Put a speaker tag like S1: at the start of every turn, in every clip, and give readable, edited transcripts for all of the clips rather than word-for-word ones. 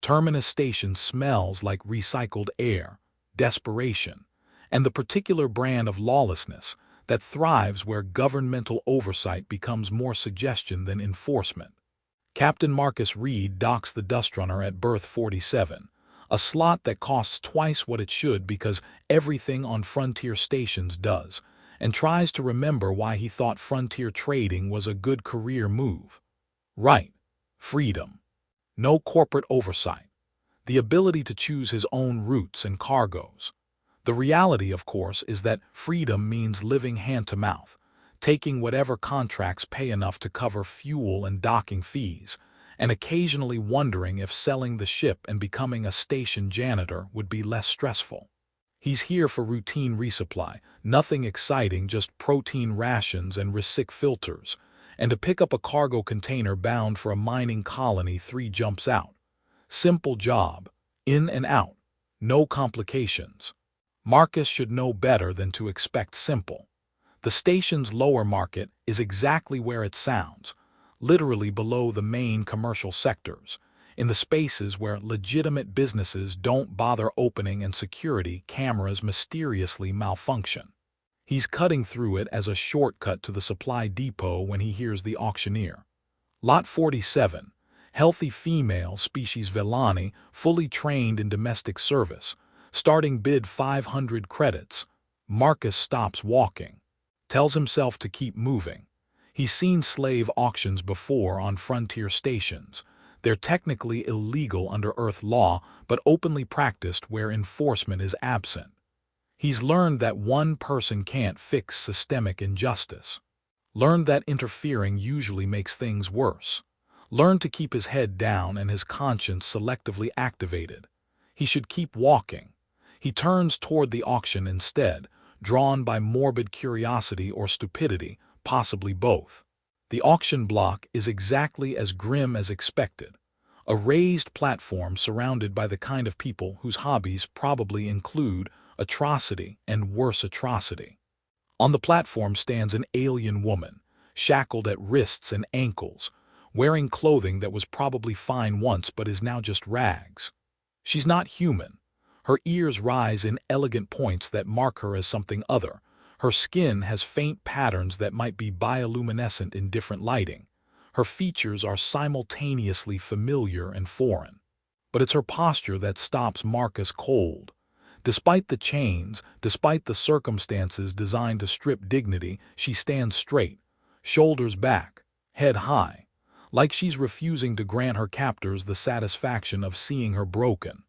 S1: Terminus Station smells like recycled air, desperation, and the particular brand of lawlessness that thrives where governmental oversight becomes more suggestion than enforcement. Captain Marcus Reed docks the Dustrunner at berth 47, a slot that costs twice what it should because everything on Frontier stations does, and tries to remember why he thought Frontier trading was a good career move. Right. Freedom. No corporate oversight. The ability to choose his own routes and cargoes. The reality, of course, is that freedom means living hand-to-mouth, taking whatever contracts pay enough to cover fuel and docking fees, and occasionally wondering if selling the ship and becoming a station janitor would be less stressful. He's here for routine resupply, nothing exciting, just protein rations and resic filters, and to pick up a cargo container bound for a mining colony 3 jumps out. Simple job, in and out, no complications. Marcus should know better than to expect simple. The station's lower market is exactly where it sounds, literally below the main commercial sectors, in the spaces where legitimate businesses don't bother opening and security cameras mysteriously malfunction. He's cutting through it as a shortcut to the supply depot when he hears the auctioneer. Lot 47, healthy female species Vellani, fully trained in domestic service, starting bid 500 credits. Marcus stops walking, tells himself to keep moving. He's seen slave auctions before on Frontier stations. They're technically illegal under Earth law, but openly practiced where enforcement is absent. He's learned that one person can't fix systemic injustice. Learned that interfering usually makes things worse. Learned to keep his head down and his conscience selectively activated. He should keep walking. He turns toward the auction instead, drawn by morbid curiosity or stupidity, possibly both. The auction block is exactly as grim as expected. A raised platform surrounded by the kind of people whose hobbies probably include atrocity and worse atrocity. On the platform stands an alien woman, shackled at wrists and ankles, wearing clothing that was probably fine once but is now just rags. She's not human. Her ears rise in elegant points that mark her as something other. Her skin has faint patterns that might be bioluminescent in different lighting. Her features are simultaneously familiar and foreign. But it's her posture that stops Marcus cold. Despite the chains, despite the circumstances designed to strip dignity, she stands straight, shoulders back, head high, like she's refusing to grant her captors the satisfaction of seeing her broken.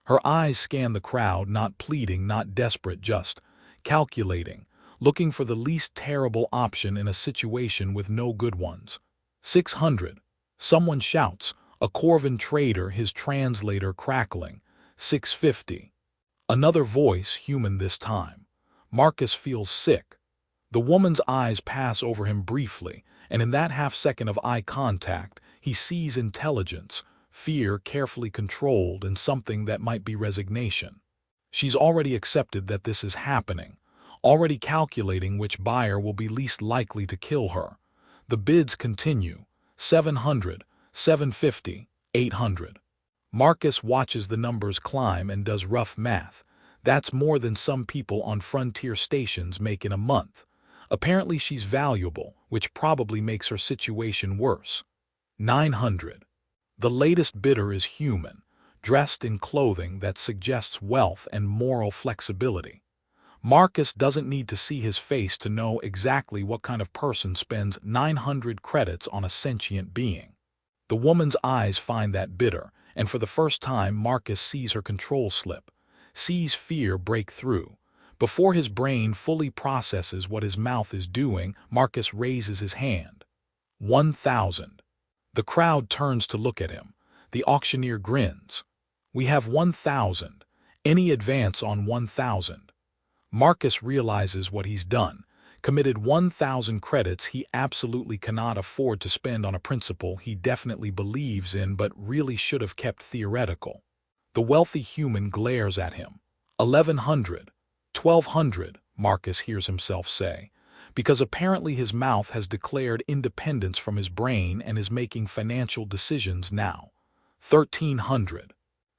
S1: Her eyes scan the crowd, not pleading, not desperate, just calculating, looking for the least terrible option in a situation with no good ones. 600. Someone shouts, a Corvin trader, his translator crackling. 650. Another voice, human this time. Marcus feels sick. The woman's eyes pass over him briefly, and in that half-second of eye contact, he sees intelligence, fear carefully controlled, and something that might be resignation. She's already accepted that this is happening, already calculating which buyer will be least likely to kill her. The bids continue. 700, 750, 800. Marcus watches the numbers climb and does rough math. That's more than some people on Frontier stations make in a month. Apparently she's valuable, which probably makes her situation worse. 900. The latest bidder is human, dressed in clothing that suggests wealth and moral flexibility. Marcus doesn't need to see his face to know exactly what kind of person spends 900 credits on a sentient being. The woman's eyes find that bidder, and for the first time Marcus sees her control slip, sees fear break through. Before his brain fully processes what his mouth is doing, Marcus raises his hand. 1,000. The crowd turns to look at him. The auctioneer grins. We have 1,000. Any advance on 1,000? Marcus realizes what he's done. Committed 1,000 credits he absolutely cannot afford to spend on a principle he definitely believes in but really should have kept theoretical. The wealthy human glares at him. 1,100. 1,200, Marcus hears himself say, because apparently his mouth has declared independence from his brain and is making financial decisions now. 1,300.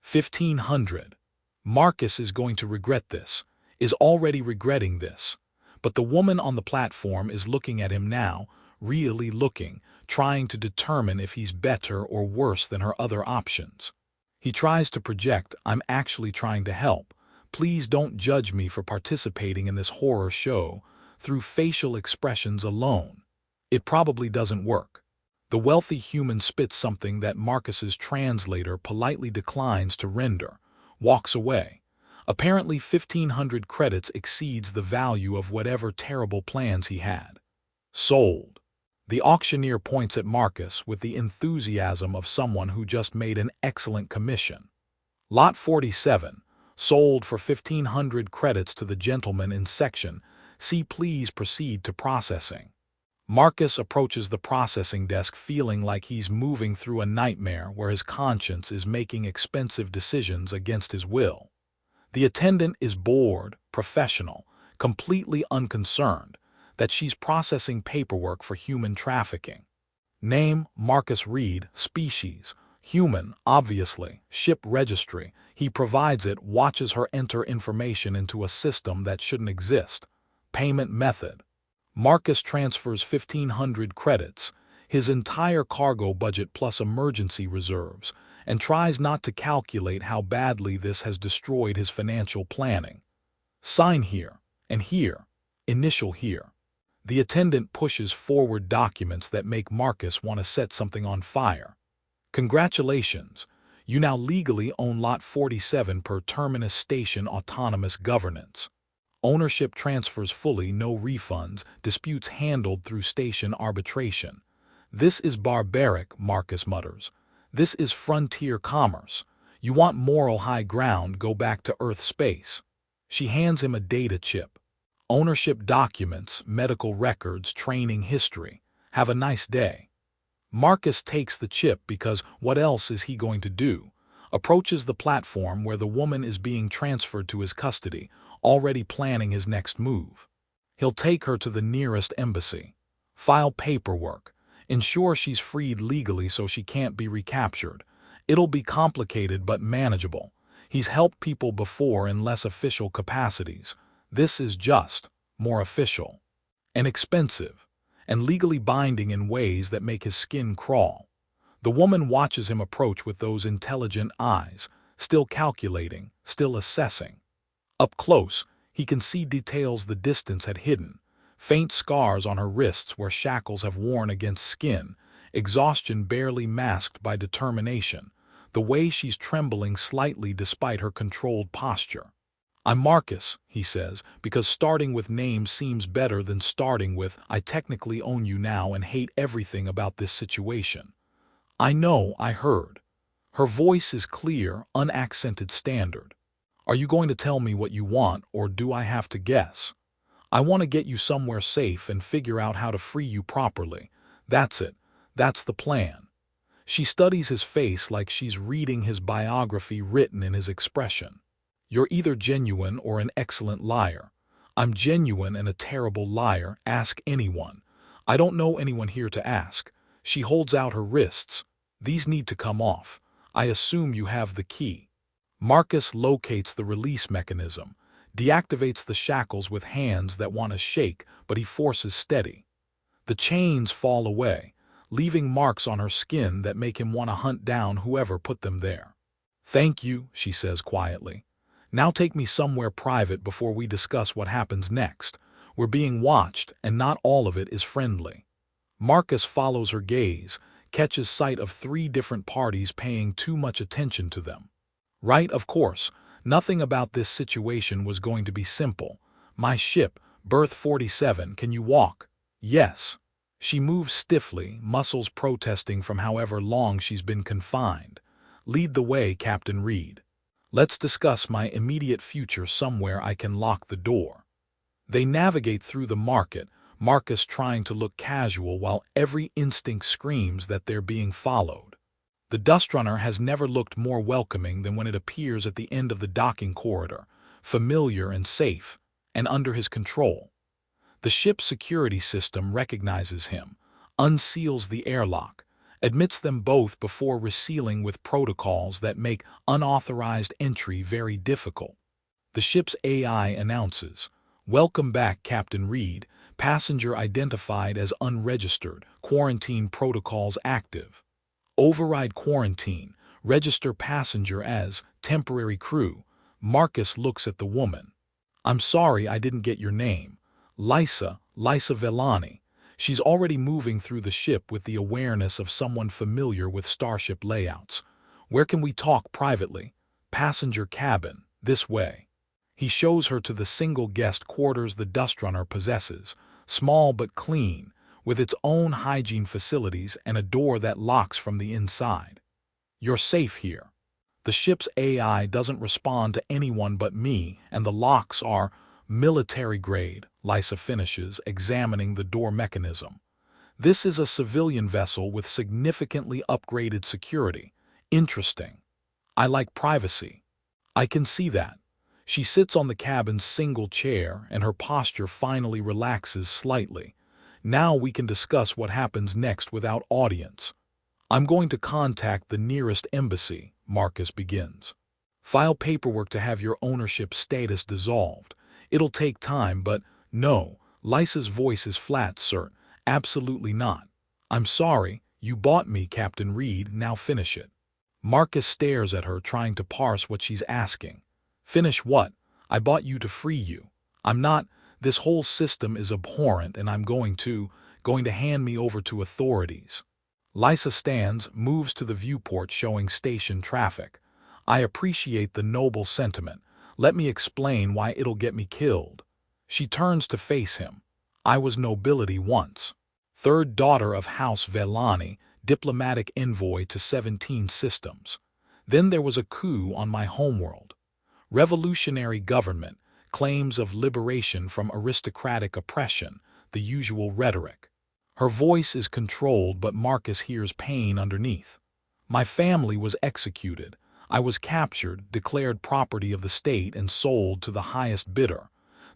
S1: 1500. Marcus is going to regret this, is already regretting this. But the woman on the platform is looking at him now, really looking, trying to determine if he's better or worse than her other options. He tries to project, "I'm actually trying to help. Please don't judge me for participating in this horror show," through facial expressions alone. It probably doesn't work. The wealthy human spits something that Marcus's translator politely declines to render, walks away. Apparently 1500 credits exceeds the value of whatever terrible plans he had. Sold. The auctioneer points at Marcus with the enthusiasm of someone who just made an excellent commission. Lot 47, sold for 1500 credits to the gentleman in section C. Please proceed to processing. Marcus approaches the processing desk feeling like he's moving through a nightmare where his conscience is making expensive decisions against his will. The attendant is bored, professional, completely unconcerned that she's processing paperwork for human trafficking. Name, Marcus Reed, species, human, obviously, ship registry. He provides it, watches her enter information into a system that shouldn't exist. Payment method. Marcus transfers 1500 credits, his entire cargo budget plus emergency reserves, and tries not to calculate how badly this has destroyed his financial planning. Sign here, and here, initial here. The attendant pushes forward documents that make Marcus want to set something on fire. Congratulations, you now legally own Lot 47 per Terminus Station Autonomous Governance. Ownership transfers fully, no refunds, disputes handled through station arbitration. This is barbaric, Marcus mutters. This is frontier commerce. You want moral high ground, go back to Earth space. She hands him a data chip. Ownership documents, medical records, training history. Have a nice day. Marcus takes the chip because what else is he going to do? Approaches the platform where the woman is being transferred to his custody, already planning his next move. He'll take her to the nearest embassy, file paperwork, ensure she's freed legally so she can't be recaptured. It'll be complicated but manageable. He's helped people before in less official capacities. This is just more official and expensive and legally binding in ways that make his skin crawl. The woman watches him approach with those intelligent eyes, still calculating, still assessing. Up close, he can see details the distance had hidden, faint scars on her wrists where shackles have worn against skin, exhaustion barely masked by determination, the way she's trembling slightly despite her controlled posture. "I'm Marcus," he says, "because starting with names seems better than starting with, I technically own you now and hate everything about this situation." "I know, I heard." Her voice is clear, unaccented standard. "Are you going to tell me what you want, or do I have to guess? I want to get you somewhere safe and figure out how to free you properly. That's it. That's the plan." She studies his face like she's reading his biography written in his expression. "You're either genuine or an excellent liar. I'm genuine and a terrible liar. Ask anyone. I don't know anyone here to ask." She holds out her wrists. "These need to come off. I assume you have the key." Marcus locates the release mechanism, deactivates the shackles with hands that want to shake, but he forces steady. The chains fall away, leaving marks on her skin that make him want to hunt down whoever put them there. "Thank you," she says quietly. "Now take me somewhere private before we discuss what happens next. We're being watched, and not all of it is friendly." Marcus follows her gaze, catches sight of 3 different parties paying too much attention to them. Right, of course, nothing about this situation was going to be simple. "My ship, berth 47, can you walk?" "Yes." She moves stiffly, muscles protesting from however long she's been confined. "Lead the way, Captain Reed. Let's discuss my immediate future somewhere I can lock the door." They navigate through the market, Marcus trying to look casual while every instinct screams that they're being followed. The dust runner has never looked more welcoming than when it appears at the end of the docking corridor, familiar and safe, and under his control. The ship's security system recognizes him, unseals the airlock, admits them both before resealing with protocols that make unauthorized entry very difficult. The ship's AI announces, "Welcome back, Captain Reed. Passenger identified as unregistered. Quarantine protocols active. Override quarantine. Register passenger as temporary crew." Marcus looks at the woman. "I'm sorry I didn't get your name." "Lysa Vellani." She's already moving through the ship with the awareness of someone familiar with starship layouts. "Where can we talk privately?" "Passenger cabin, this way." He shows her to the single guest quarters the Dustrunner possesses, small but clean, with its own hygiene facilities and a door that locks from the inside. "You're safe here." The ship's AI doesn't respond to anyone but me, and the locks are military grade, Lysa finishes, examining the door mechanism. "This is a civilian vessel with significantly upgraded security. Interesting. I like privacy." "I can see that." She sits on the cabin's single chair, and her posture finally relaxes slightly. "Now we can discuss what happens next without audience." "I'm going to contact the nearest embassy," Marcus begins. "File paperwork to have your ownership status dissolved. It'll take time, but..." "No." Lysa's voice is flat, "Sir. Absolutely not." "I'm sorry. You bought me, Captain Reed. Now finish it." Marcus stares at her, trying to parse what she's asking. "Finish what? I bought you to free you. I'm not. This whole system is abhorrent, and I'm going to hand me over to authorities." Lysa stands, moves to the viewport showing station traffic. "I appreciate the noble sentiment. Let me explain why it'll get me killed." She turns to face him. "I was nobility once. Third daughter of House Vellani, diplomatic envoy to 17 systems. Then there was a coup on my homeworld. Revolutionary government, claims of liberation from aristocratic oppression, the usual rhetoric." Her voice is controlled, but Marcus hears pain underneath. "My family was executed. I was captured, declared property of the state, and sold to the highest bidder.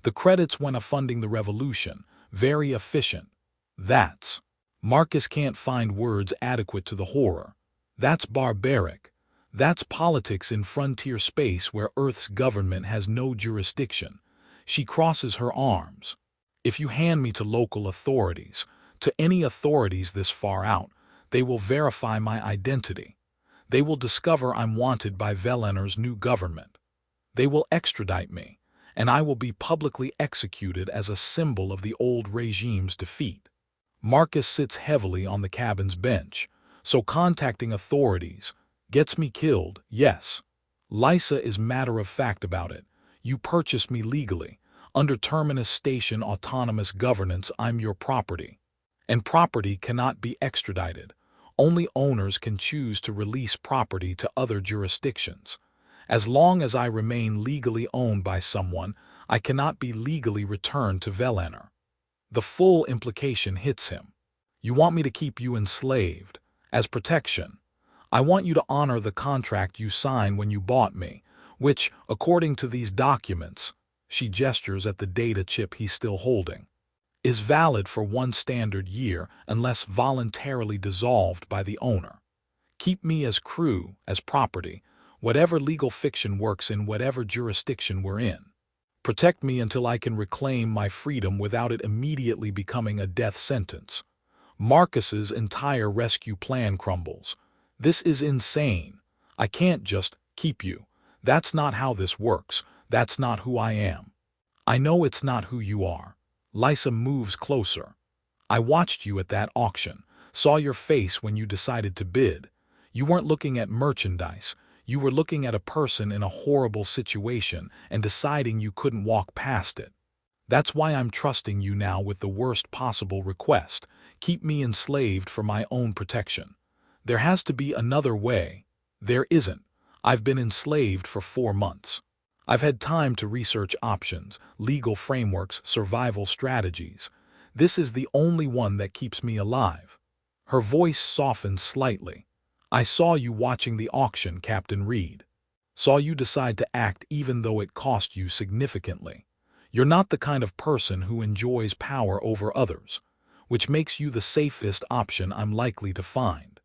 S1: The credits went to funding the revolution. Very efficient. That's..." Marcus can't find words adequate to the horror. "That's barbaric. That's politics in frontier space where Earth's government has no jurisdiction." She crosses her arms. "If you hand me to local authorities, to any authorities this far out, they will verify my identity. They will discover I'm wanted by Vellener's new government. They will extradite me, and I will be publicly executed as a symbol of the old regime's defeat." Marcus sits heavily on the cabin's bench. "So contacting authorities gets me killed, yes." Lysa is matter-of-fact about it. "You purchased me legally. Under Terminus Station autonomous governance, I'm your property. And property cannot be extradited. Only owners can choose to release property to other jurisdictions. As long as I remain legally owned by someone, I cannot be legally returned to Vellener." The full implication hits him. "You want me to keep you enslaved, as protection. I want you to honor the contract you signed when you bought me, which, according to these documents," she gestures at the data chip he's still holding, "is valid for 1 standard year unless voluntarily dissolved by the owner. Keep me as crew, as property, whatever legal fiction works in whatever jurisdiction we're in. Protect me until I can reclaim my freedom without it immediately becoming a death sentence." Marcus's entire rescue plan crumbles. "This is insane. I can't just keep you. That's not how this works. That's not who I am." "I know it's not who you are." Lysa moves closer. "I watched you at that auction, saw your face when you decided to bid. You weren't looking at merchandise. You were looking at a person in a horrible situation and deciding you couldn't walk past it. That's why I'm trusting you now with the worst possible request. Keep me enslaved for my own protection. There has to be another way." "There isn't. I've been enslaved for 4 months. I've had time to research options, legal frameworks, survival strategies. This is the only one that keeps me alive." Her voice softens slightly. "I saw you watching the auction, Captain Reed. Saw you decide to act even though it cost you significantly. You're not the kind of person who enjoys power over others, which makes you the safest option I'm likely to find."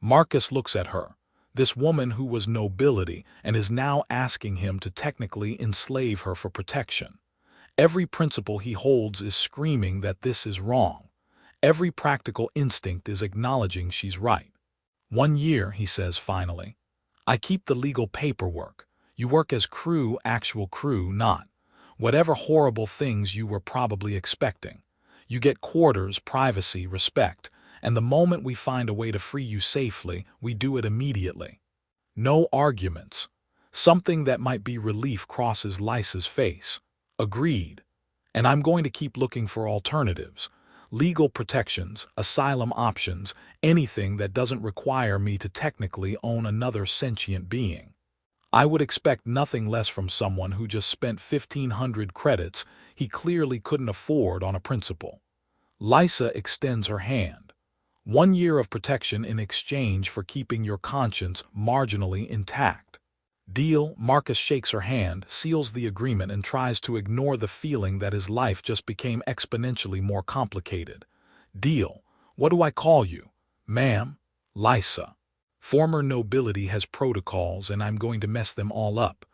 S1: Marcus looks at her, this woman who was nobility and is now asking him to technically enslave her for protection. Every principle he holds is screaming that this is wrong. Every practical instinct is acknowledging she's right. 1 year, he says finally. I keep the legal paperwork. You work as crew, actual crew, not whatever horrible things you were probably expecting. You get quarters, privacy, respect, and the moment we find a way to free you safely, we do it immediately. No arguments. Something that might be relief crosses Lisa's face. Agreed. And I'm going to keep looking for alternatives. Legal protections, asylum options, anything that doesn't require me to technically own another sentient being. I would expect nothing less from someone who just spent 1,500 credits he clearly couldn't afford on a principal. Lisa extends her hand. 1 year of protection in exchange for keeping your conscience marginally intact. Deal. Marcus shakes her hand, seals the agreement, and tries to ignore the feeling that his life just became exponentially more complicated. Deal. What do I call you? Ma'am? Lisa. Former nobility has protocols and I'm going to mess them all up.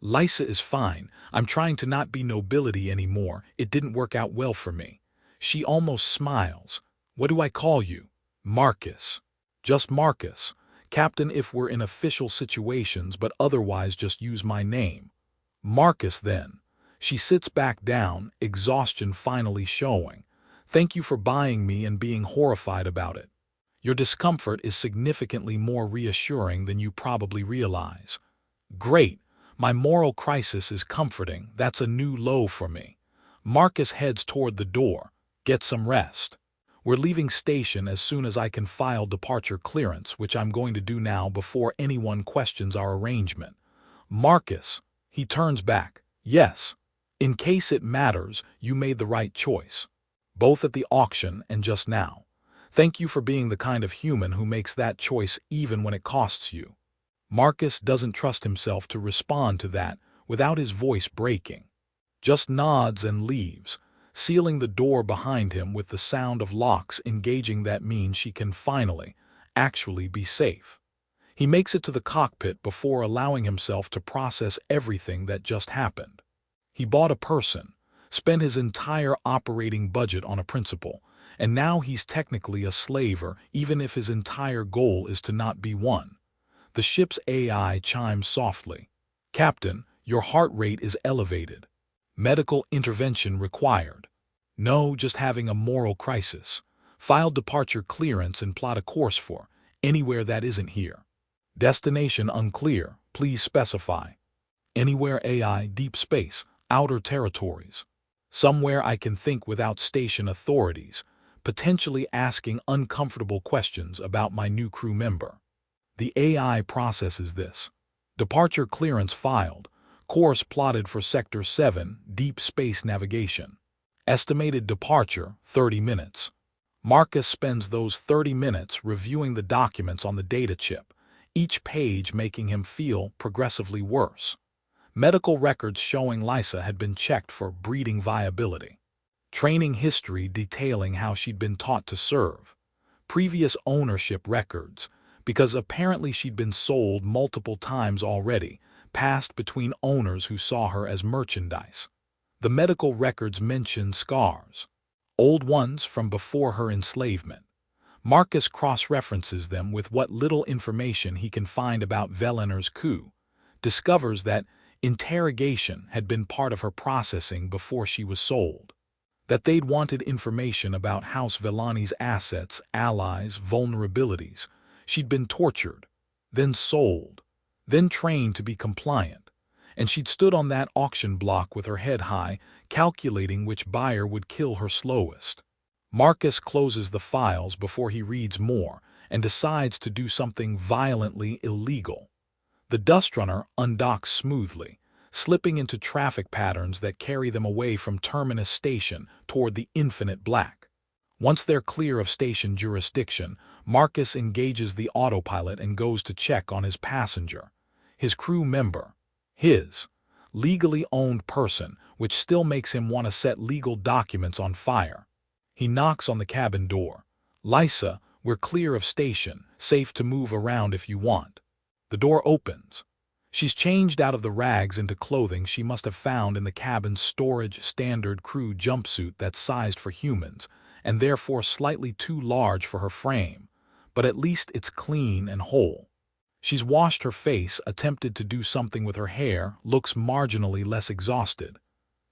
S1: Lisa is fine. I'm trying to not be nobility anymore. It didn't work out well for me. She almost smiles. What do I call you? Marcus. Just Marcus. Captain if we're in official situations, but otherwise just use my name. Marcus then. She sits back down, exhaustion finally showing. Thank you for buying me and being horrified about it. Your discomfort is significantly more reassuring than you probably realize. Great. My moral crisis is comforting. That's a new low for me. Marcus heads toward the door. Get some rest. We're leaving station as soon as I can file departure clearance, which I'm going to do now before anyone questions our arrangement. Marcus. He turns back. Yes. In case it matters, you made the right choice. Both at the auction and just now. Thank you for being the kind of human who makes that choice even when it costs you. Marcus doesn't trust himself to respond to that without his voice breaking. Just nods and leaves, sealing the door behind him with the sound of locks engaging. That means she can finally, actually be safe. He makes it to the cockpit before allowing himself to process everything that just happened. He bought a person, spent his entire operating budget on a principal, and now he's technically a slaver, even if his entire goal is to not be one. The ship's AI chimes softly. Captain, your heart rate is elevated. Medical intervention required. No, just having a moral crisis. File departure clearance and plot a course for anywhere that isn't here. Destination unclear, please specify. Anywhere AI, deep space, outer territories. Somewhere I can think without station authorities, potentially asking uncomfortable questions about my new crew member. The AI processes this. Departure clearance filed. Course plotted for Sector 7, deep space navigation. Estimated departure, 30 minutes. Marcus spends those 30 minutes reviewing the documents on the data chip, each page making him feel progressively worse. Medical records showing Lisa had been checked for breeding viability. Training history detailing how she'd been taught to serve. Previous ownership records, because apparently she'd been sold multiple times already, passed between owners who saw her as merchandise. The medical records mention scars, old ones from before her enslavement. Marcus cross-references them with what little information he can find about Velener's coup, discovers that interrogation had been part of her processing before she was sold, that they'd wanted information about House Vellani's assets, allies, vulnerabilities. She'd been tortured, then sold, then trained to be compliant, and she'd stood on that auction block with her head high, calculating which buyer would kill her slowest. Marcus closes the files before he reads more and decides to do something violently illegal. The Dustrunner undocks smoothly, slipping into traffic patterns that carry them away from Terminus Station toward the infinite black. Once they're clear of station jurisdiction, Marcus engages the autopilot and goes to check on his passenger, his crew member, his legally owned person, which still makes him want to set legal documents on fire. He knocks on the cabin door. Lisa, we're clear of station. safe to move around if you want. The door opens. She's changed out of the rags into clothing she must have found in the cabin's storage standard crew jumpsuit that's sized for humans, and therefore slightly too large for her frame, but at least it's clean and whole. She's washed her face, attempted to do something with her hair, looks marginally less exhausted.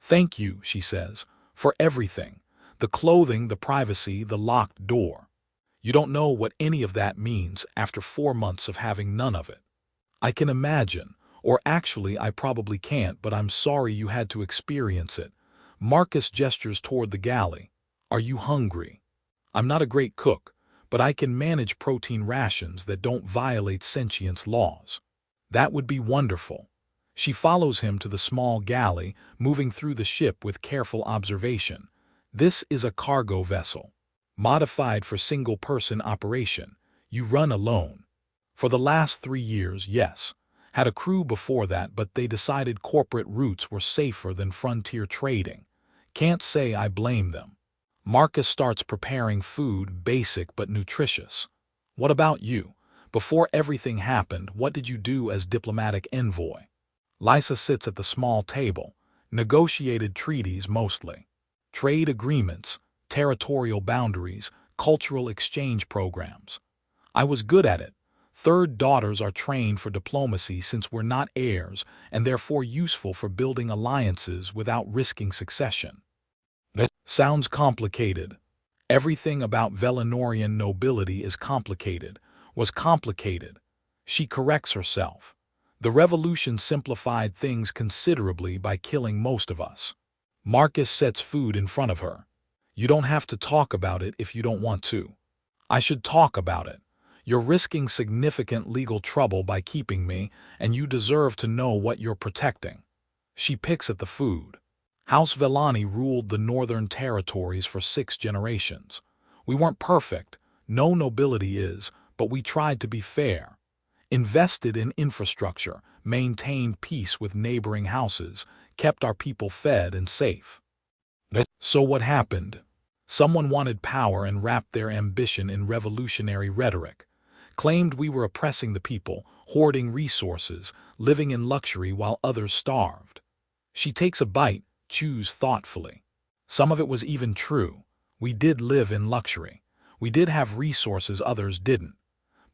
S1: "Thank you," she says, "for everything. The clothing, the privacy, the locked door. You don't know what any of that means after 4 months of having none of it." "I can imagine, or actually I probably can't, but I'm sorry you had to experience it." Marcus gestures toward the galley. "Are you hungry?" "I'm not a great cook, but I can manage protein rations that don't violate sentience laws." "That would be wonderful." She follows him to the small galley, moving through the ship with careful observation. This is a cargo vessel, modified for single-person operation. You run alone. For the last 3 years, yes. Had a crew before that, but they decided corporate routes were safer than frontier trading. Can't say I blame them. Marcus starts preparing food, basic but nutritious. "What about you? Before everything happened, what did you do as diplomatic envoy?" Lysa sits at the small table. "Negotiated treaties mostly. Trade agreements, territorial boundaries, cultural exchange programs. I was good at it. Third daughters are trained for diplomacy since we're not heirs, and therefore useful for building alliances without risking succession." That sounds complicated. Everything about Velenorian nobility is complicated, was complicated. She corrects herself. The revolution simplified things considerably by killing most of us. Marcus sets food in front of her. "You don't have to talk about it if you don't want to." "I should talk about it. You're risking significant legal trouble by keeping me, and you deserve to know what you're protecting." She picks at the food. "House Velani ruled the Northern Territories for 6 generations. We weren't perfect, no nobility is, but we tried to be fair. Invested in infrastructure, maintained peace with neighboring houses, kept our people fed and safe." So what happened? Someone wanted power and wrapped their ambition in revolutionary rhetoric. Claimed we were oppressing the people, hoarding resources, living in luxury while others starved. She takes a bite, chews thoughtfully. Some of it was even true. We did live in luxury. We did have resources others didn't.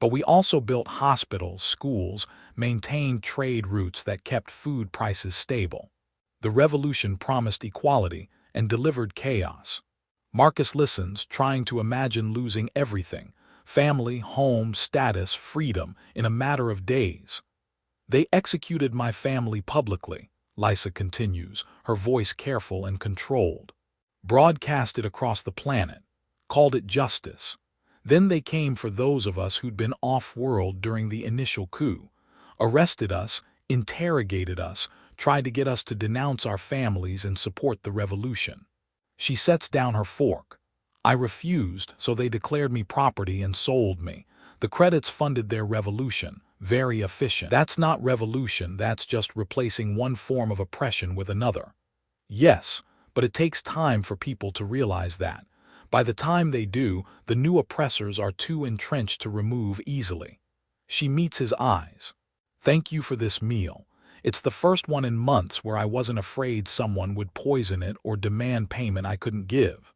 S1: But we also built hospitals, schools, maintained trade routes that kept food prices stable. The revolution promised equality and delivered chaos. Marcus listens, trying to imagine losing everything: family, home, status, freedom, in a matter of days. "They executed my family publicly," Lysa continues, her voice careful and controlled. "Broadcast it across the planet. Called it justice. Then they came for those of us who'd been off-world during the initial coup. Arrested us, interrogated us, tried to get us to denounce our families and support the revolution." She sets down her fork. "I refused, so they declared me property and sold me. The credits funded their revolution. Very efficient." "That's not revolution, that's just replacing one form of oppression with another." "Yes, but it takes time for people to realize that. By the time they do, the new oppressors are too entrenched to remove easily." She meets his eyes. "Thank you for this meal. It's the first one in months where I wasn't afraid someone would poison it or demand payment I couldn't give."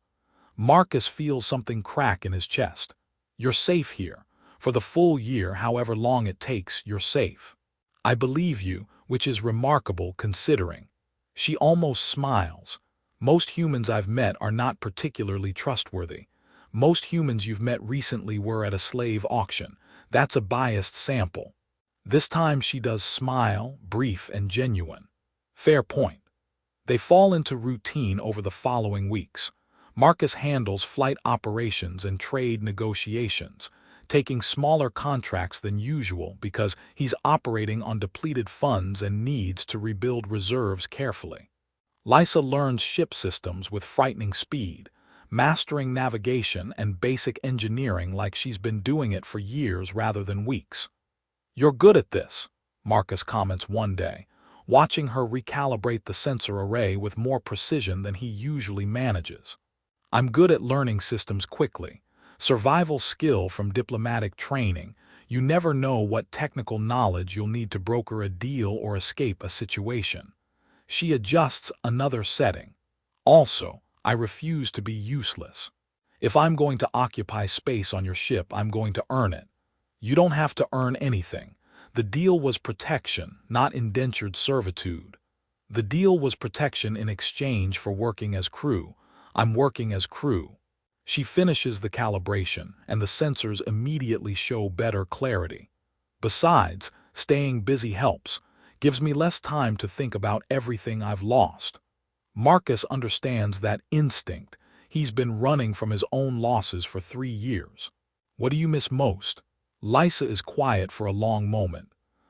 S1: Marcus feels something crack in his chest. "You're safe here. For the full year, however long it takes, you're safe." "I believe you, which is remarkable considering." She almost smiles. "Most humans I've met are not particularly trustworthy. Most humans you've met recently were at a slave auction. That's a biased sample." This time she does smile, brief and genuine. "Fair point." They fall into routine over the following weeks. Marcus handles flight operations and trade negotiations, taking smaller contracts than usual because he's operating on depleted funds and needs to rebuild reserves carefully. Lysa learns ship systems with frightening speed, mastering navigation and basic engineering like she's been doing it for years rather than weeks. "You're good at this," Marcus comments one day, watching her recalibrate the sensor array with more precision than he usually manages. "I'm good at learning systems quickly. Survival skill from diplomatic training. You never know what technical knowledge you'll need to broker a deal or escape a situation. She adjusts another setting. Also, I refuse to be useless. If I'm going to occupy space on your ship, I'm going to earn it. You don't have to earn anything. The deal was protection, not indentured servitude. The deal was protection in exchange for working as crew. I'm working as crew. She finishes the calibration, and the sensors immediately show better clarity. Besides, staying busy helps, gives me less time to think about everything I've lost. Marcus understands that instinct. He's been running from his own losses for 3 years. What do you miss most? Lysa is quiet for a long moment.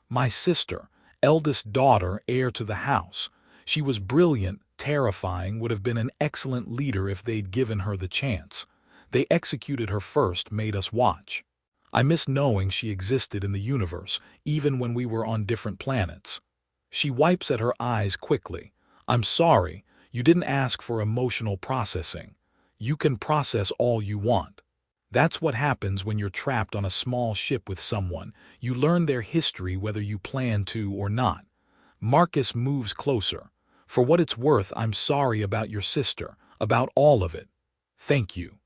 S1: My sister, eldest daughter, heir to the house. She was brilliant, terrifying, would have been an excellent leader if they'd given her the chance. They executed her first, made us watch. I miss knowing she existed in the universe, even when we were on different planets. She wipes at her eyes quickly. I'm sorry, you didn't ask for emotional processing. You can process all you want. That's what happens when you're trapped on a small ship with someone. You learn their history whether you plan to or not. Marcus moves closer. For what it's worth, I'm sorry about your sister, about all of it. Thank you.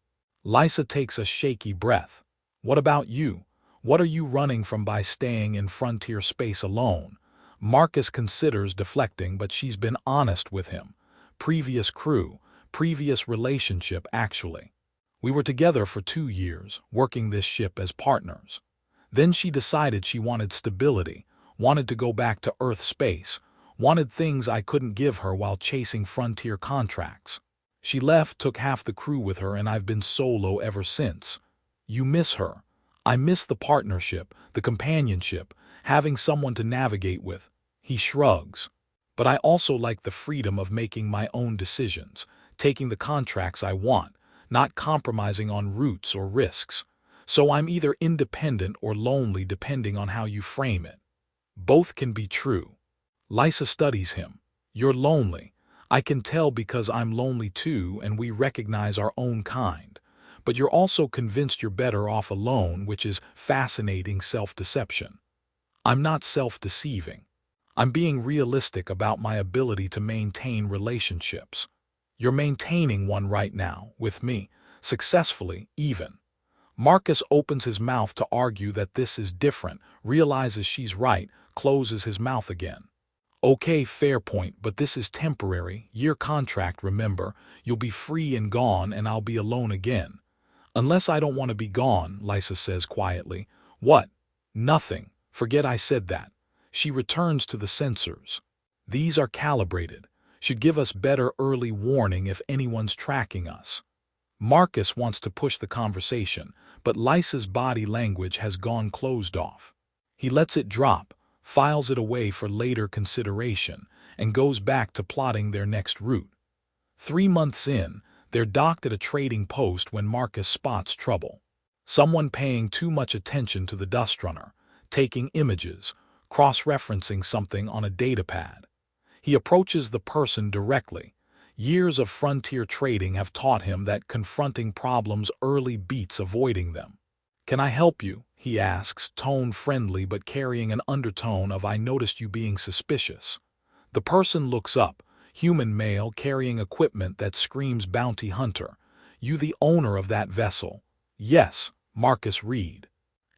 S1: Lysa takes a shaky breath. What about you? What are you running from by staying in frontier space alone? Marcus considers deflecting, but she's been honest with him. Previous crew, previous relationship actually. We were together for 2 years, working this ship as partners. Then she decided she wanted stability, wanted to go back to Earth space, wanted things I couldn't give her while chasing frontier contracts. She left, took half the crew with her, and I've been solo ever since. You miss her. I miss the partnership, the companionship, having someone to navigate with. He shrugs. But I also like the freedom of making my own decisions, taking the contracts I want, not compromising on routes or risks. So I'm either independent or lonely depending on how you frame it. Both can be true. Lysa studies him. You're lonely. I can tell because I'm lonely too, and we recognize our own kind. But you're also convinced you're better off alone, which is fascinating self-deception. I'm not self-deceiving. I'm being realistic about my ability to maintain relationships. You're maintaining one right now, with me, successfully, even. Marcus opens his mouth to argue that this is different, realizes she's right, closes his mouth again. Okay, fair point, but this is temporary, year contract, remember. You'll be free and gone, and I'll be alone again. Unless I don't want to be gone, Lysa says quietly. What? Nothing. Forget I said that. She returns to the sensors. These are calibrated. Should give us better early warning if anyone's tracking us. Marcus wants to push the conversation, but Lysa's body language has gone closed off. He lets it drop, files it away for later consideration, and goes back to plotting their next route. 3 months in, they're docked at a trading post when Marcus spots trouble. Someone paying too much attention to the dust runner, taking images, cross-referencing something on a datapad. He approaches the person directly. Years of frontier trading have taught him that confronting problems early beats avoiding them. Can I help you? He asks, tone friendly but carrying an undertone of I noticed you being suspicious. The person looks up, human male carrying equipment that screams bounty hunter. You the owner of that vessel? Yes, Marcus Reed.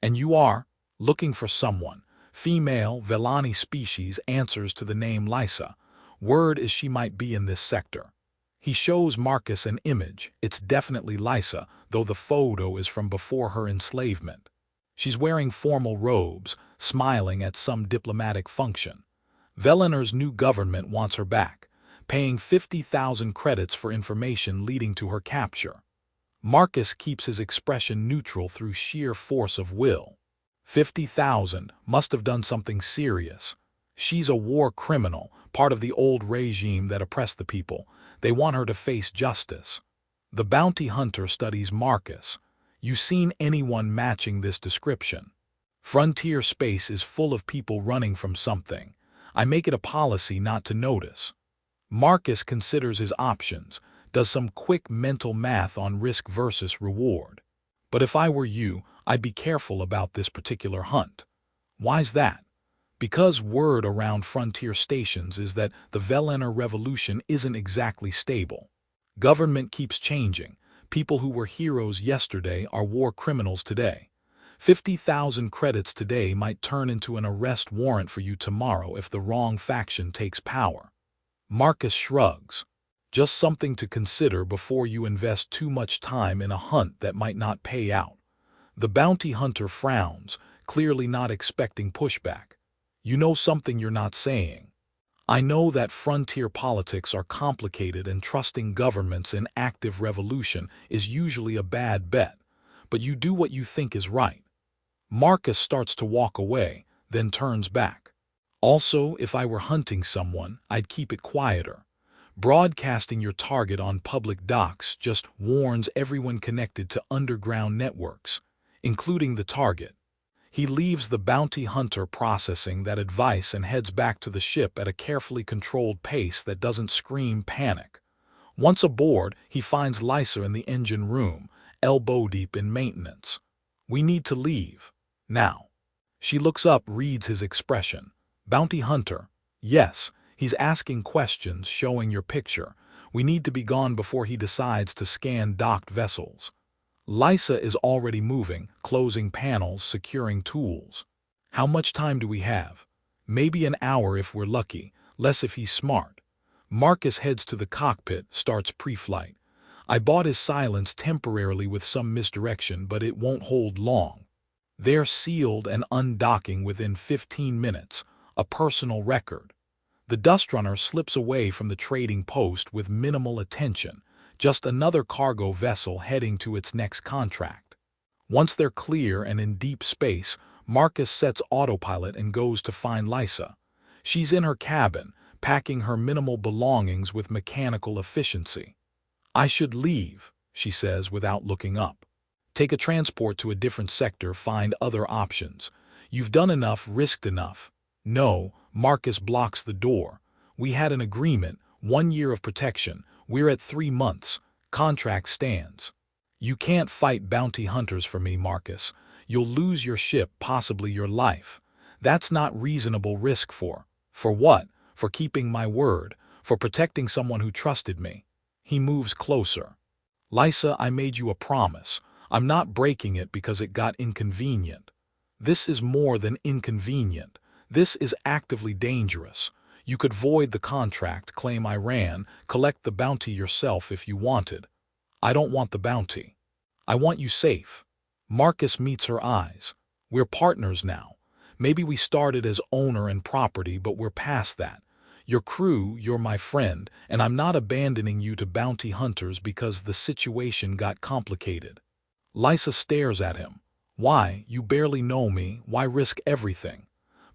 S1: And you are? Looking for someone. Female, Velani species, answers to the name Lysa. Word is she might be in this sector. He shows Marcus an image. It's definitely Lysa, though the photo is from before her enslavement. She's wearing formal robes, smiling at some diplomatic function. Veliner's new government wants her back, paying 50,000 credits for information leading to her capture. Marcus keeps his expression neutral through sheer force of will. 50,000 must have done something serious. She's a war criminal, part of the old regime that oppressed the people. They want her to face justice. The bounty hunter studies Marcus. You seen anyone matching this description? Frontier space is full of people running from something. I make it a policy not to notice. Marcus considers his options, does some quick mental math on risk versus reward. But if I were you, I'd be careful about this particular hunt. Why's that? Because word around frontier stations is that the Velener revolution isn't exactly stable. Government keeps changing. People who were heroes yesterday are war criminals today. 50,000 credits today might turn into an arrest warrant for you tomorrow if the wrong faction takes power. Marcus shrugs. Just something to consider before you invest too much time in a hunt that might not pay out. The bounty hunter frowns, clearly not expecting pushback. You know something you're not saying. I know that frontier politics are complicated and trusting governments in active revolution is usually a bad bet, but you do what you think is right. Marcus starts to walk away, then turns back. Also, if I were hunting someone, I'd keep it quieter. Broadcasting your target on public docks just warns everyone connected to underground networks, including the target. He leaves the bounty hunter processing that advice and heads back to the ship at a carefully controlled pace that doesn't scream panic. Once aboard, he finds Lysa in the engine room, elbow-deep in maintenance. We need to leave. Now. She looks up, reads his expression. Bounty hunter. Yes, he's asking questions, showing your picture. We need to be gone before he decides to scan docked vessels. Lysa is already moving, closing panels, securing tools. How much time do we have? Maybe an hour if we're lucky, less if he's smart. Marcus heads to the cockpit, starts pre-flight. I bought his silence temporarily with some misdirection, but it won't hold long. They're sealed and undocking within 15 minutes, a personal record. The dust runner slips away from the trading post with minimal attention. Just another cargo vessel heading to its next contract. Once they're clear and in deep space, Marcus sets autopilot and goes to find Lysa. She's in her cabin, packing her minimal belongings with mechanical efficiency. I should leave, she says without looking up. Take a transport to a different sector, find other options. You've done enough, risked enough. No, Marcus blocks the door. We had an agreement, 1 year of protection. We're at 3 months. Contract stands. You can't fight bounty hunters for me, Marcus. You'll lose your ship, possibly your life. That's not reasonable risk for what? For keeping my word, for protecting someone who trusted me. He moves closer. Lysa, I made you a promise. I'm not breaking it because it got inconvenient. This is more than inconvenient. This is actively dangerous. You could void the contract, claim I ran, collect the bounty yourself if you wanted. I don't want the bounty. I want you safe. Marcus meets her eyes. We're partners now. Maybe we started as owner and property, but we're past that. Your crew, you're my friend, and I'm not abandoning you to bounty hunters because the situation got complicated. Lysa stares at him. Why? You barely know me. Why risk everything?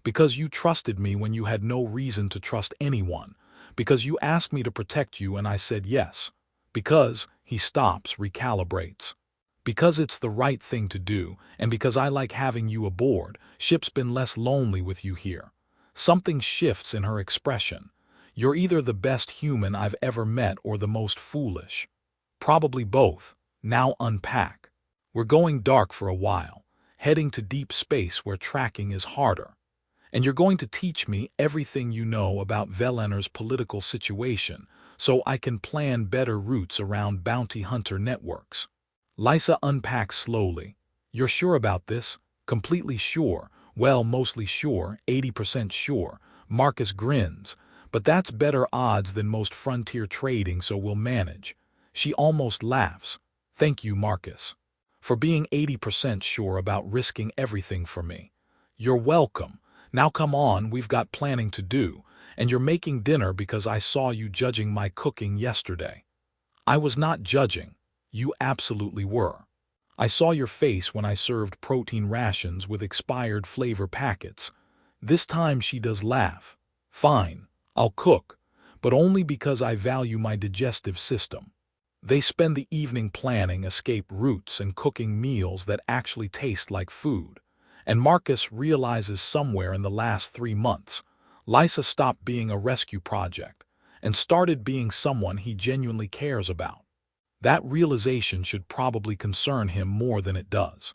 S1: Because you trusted me when you had no reason to trust anyone. Because you asked me to protect you and I said yes. Because, he stops, recalibrates. Because it's the right thing to do, and because I like having you aboard. Ship's been less lonely with you here. Something shifts in her expression. You're either the best human I've ever met or the most foolish. Probably both. Now unpack. We're going dark for a while, heading to deep space where tracking is harder. And you're going to teach me everything you know about Velener's political situation so I can plan better routes around bounty hunter networks. Lysa unpacks slowly. You're sure about this? Completely sure. Well, mostly sure, 80% sure. Marcus grins. But that's better odds than most frontier trading, so we'll manage. She almost laughs. Thank you, Marcus, for being 80% sure about risking everything for me. You're welcome. Now come on, we've got planning to do, and you're making dinner because I saw you judging my cooking yesterday. I was not judging. You absolutely were. I saw your face when I served protein rations with expired flavor packets. This time she does laugh. Fine, I'll cook, but only because I value my digestive system. They spend the evening planning escape routes and cooking meals that actually taste like food. And Marcus realizes somewhere in the last 3 months, Lysa stopped being a rescue project and started being someone he genuinely cares about. That realization should probably concern him more than it does.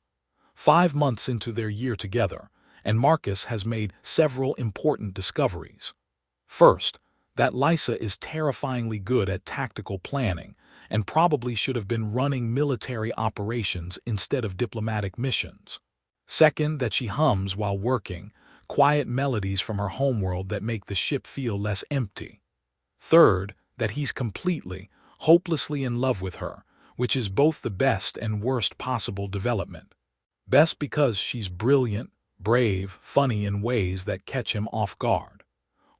S1: 5 months into their year together, and Marcus has made several important discoveries. First, that Lysa is terrifyingly good at tactical planning and probably should have been running military operations instead of diplomatic missions. Second, that she hums while working, quiet melodies from her homeworld that make the ship feel less empty. Third, that he's completely, hopelessly in love with her, which is both the best and worst possible development. Best because she's brilliant, brave, funny in ways that catch him off guard.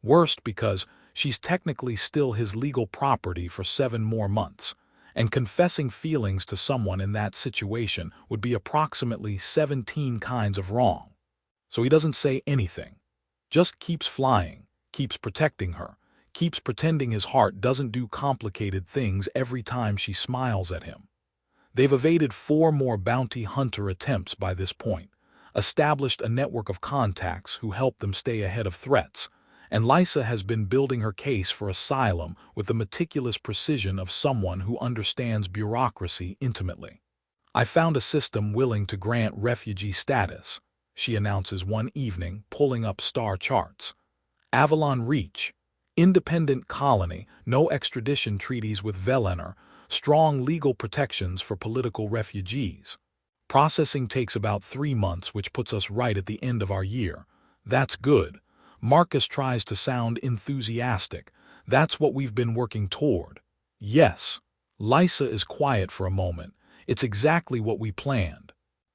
S1: Worst because she's technically still his legal property for 7 more months, and confessing feelings to someone in that situation would be approximately 17 kinds of wrong. So he doesn't say anything, just keeps flying, keeps protecting her, keeps pretending his heart doesn't do complicated things every time she smiles at him. They've evaded 4 more bounty hunter attempts by this point, established a network of contacts who help them stay ahead of threats, and Lysa has been building her case for asylum with the meticulous precision of someone who understands bureaucracy intimately. "I found a system willing to grant refugee status," she announces one evening, pulling up star charts. "Avalon Reach, independent colony, no extradition treaties with Velener, strong legal protections for political refugees. Processing takes about 3 months, which puts us right at the end of our year. That's good." Marcus tries to sound enthusiastic. "That's what we've been working toward." "Yes." Lysa is quiet for a moment. "It's exactly what we planned."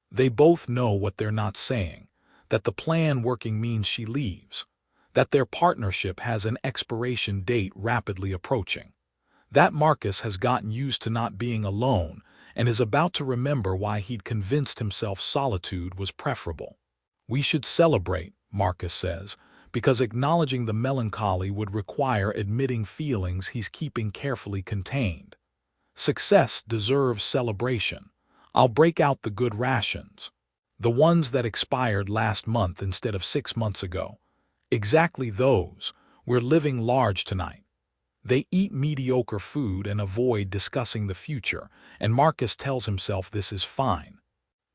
S1: They both know what they're not saying, that the plan working means she leaves, that their partnership has an expiration date rapidly approaching, that Marcus has gotten used to not being alone and is about to remember why he'd convinced himself solitude was preferable. "We should celebrate," Marcus says, "because acknowledging the melancholy would require admitting feelings he's keeping carefully contained. Success deserves celebration. I'll break out the good rations. The ones that expired last month instead of 6 months ago. Exactly those. We're living large tonight." They eat mediocre food and avoid discussing the future, and Marcus tells himself this is fine.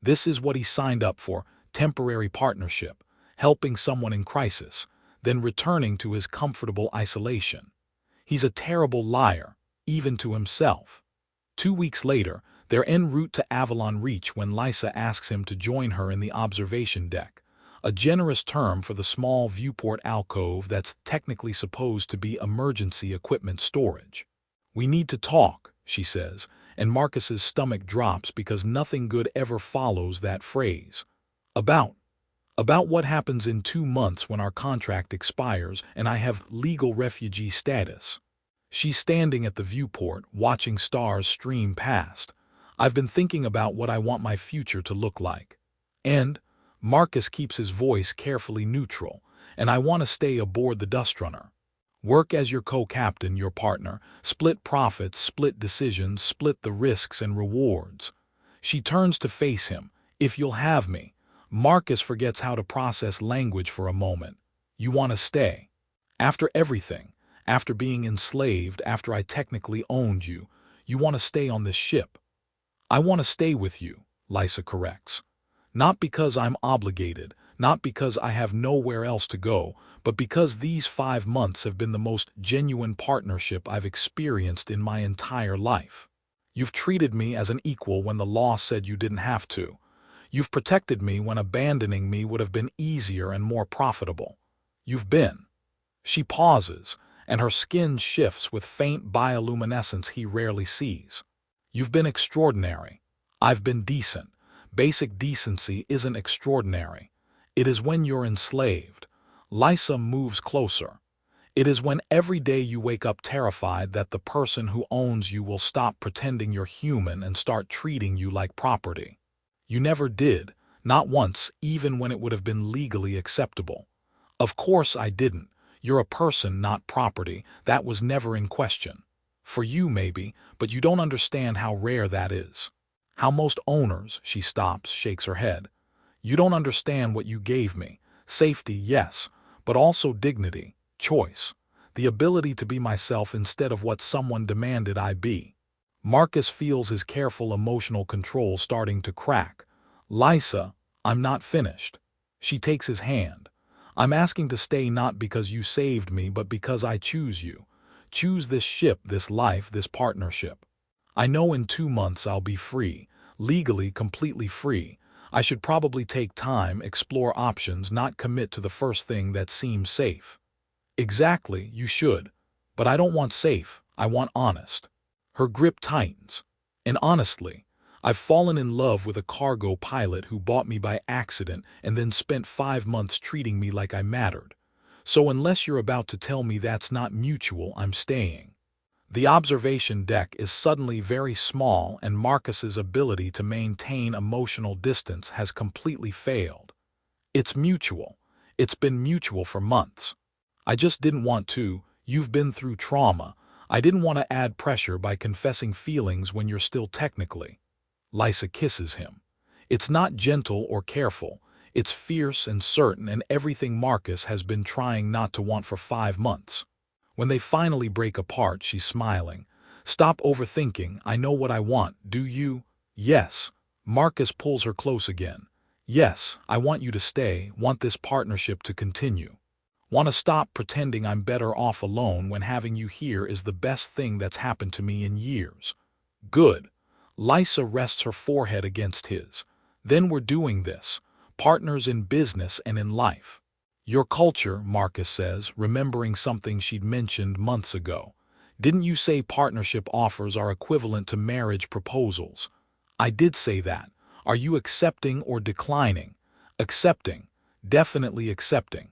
S1: This is what he signed up for, temporary partnership, helping someone in crisis, then returning to his comfortable isolation. He's a terrible liar, even to himself. 2 weeks later, they're en route to Avalon Reach when Lysa asks him to join her in the observation deck, a generous term for the small viewport alcove that's technically supposed to be emergency equipment storage. "We need to talk," she says, and Marcus's stomach drops because nothing good ever follows that phrase. About what happens in 2 months when our contract expires and I have legal refugee status." She's standing at the viewport, watching stars stream past. "I've been thinking about what I want my future to look like. And," Marcus keeps his voice carefully neutral, "and I want to stay aboard the Dustrunner. Work as your co-captain, your partner, split profits, split decisions, split the risks and rewards." She turns to face him. "If you'll have me." Marcus forgets how to process language for a moment. "You want to stay? After everything, after being enslaved, after I technically owned you, you want to stay on this ship?" "I want to stay with you," Lysa corrects. "Not because I'm obligated, not because I have nowhere else to go, but because these 5 months have been the most genuine partnership I've experienced in my entire life. You've treated me as an equal when the law said you didn't have to. You've protected me when abandoning me would have been easier and more profitable. You've been." She pauses, and her skin shifts with faint bioluminescence he rarely sees. "You've been extraordinary. I've been decent. Basic decency isn't extraordinary. It is when you're enslaved." Lysa moves closer. "It is when every day you wake up terrified that the person who owns you will stop pretending you're human and start treating you like property. You never did, not once, even when it would have been legally acceptable." "Of course I didn't. You're a person, not property. That was never in question. For you, maybe, but you don't understand how rare that is. How most owners," she stops, shakes her head. "You don't understand what you gave me. Safety, yes, but also dignity, choice, the ability to be myself instead of what someone demanded I be." Marcus feels his careful emotional control starting to crack. Lysa, I'm not finished. She takes his hand. I'm asking to stay not because you saved me, but because I choose you. Choose this ship, this life, this partnership. I know in 2 months I'll be free, legally completely free. I should probably take time, explore options, not commit to the first thing that seems safe. Exactly, you should. But I don't want safe, I want honest. Her grip tightens. And honestly, I've fallen in love with a cargo pilot who bought me by accident and then spent 5 months treating me like I mattered. So unless you're about to tell me that's not mutual, I'm staying. The observation deck is suddenly very small, and Marcus's ability to maintain emotional distance has completely failed. It's mutual. It's been mutual for months. I just didn't want to. You've been through trauma. I didn't want to add pressure by confessing feelings when you're still technically. Lysa kisses him. It's not gentle or careful. It's fierce and certain, and everything Marcus has been trying not to want for 5 months. When they finally break apart, she's smiling. Stop overthinking. I know what I want. Do you? Yes. Marcus pulls her close again. Yes, I want you to stay, want this partnership to continue. Want to stop pretending I'm better off alone when having you here is the best thing that's happened to me in years. Good. Lysa rests her forehead against his. Then we're doing this. Partners in business and in life. Your culture, Marcus says, remembering something she'd mentioned months ago. Didn't you say partnership offers are equivalent to marriage proposals? I did say that. Are you accepting or declining? Accepting. Definitely accepting.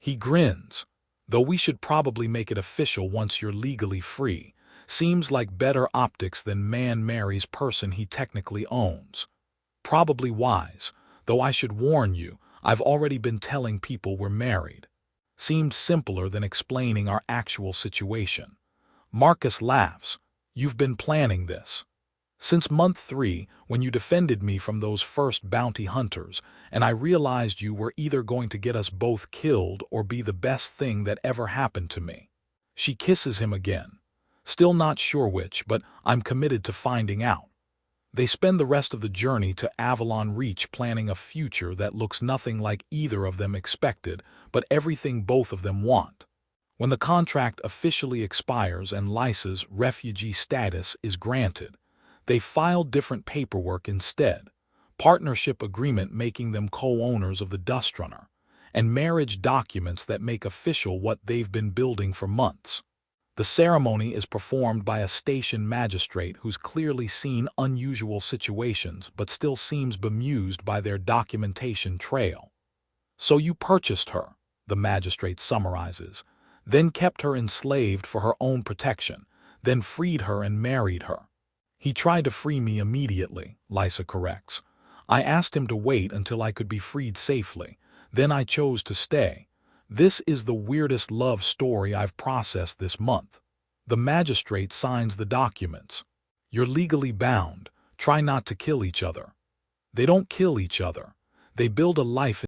S1: He grins. Though we should probably make it official once you're legally free. Seems like better optics than man marries person he technically owns. Probably wise, though I should warn you, I've already been telling people we're married. Seemed simpler than explaining our actual situation. Marcus laughs. You've been planning this. Since month 3, when you defended me from those first bounty hunters, and I realized you were either going to get us both killed or be the best thing that ever happened to me. She kisses him again. Still not sure which, but I'm committed to finding out. They spend the rest of the journey to Avalon Reach planning a future that looks nothing like either of them expected, but everything both of them want. When the contract officially expires and Lysa's refugee status is granted, they file different paperwork instead. Partnership agreement making them co-owners of the Dust Runner, and marriage documents that make official what they've been building for months. The ceremony is performed by a station magistrate who's clearly seen unusual situations but still seems bemused by their documentation trail. So you purchased her, the magistrate summarizes, then kept her enslaved for her own protection, then freed her and married her. He tried to free me immediately, Lysa corrects. I asked him to wait until I could be freed safely. Then I chose to stay. This is the weirdest love story I've processed this month. The magistrate signs the documents. You're legally bound. Try not to kill each other. They don't kill each other. They build a life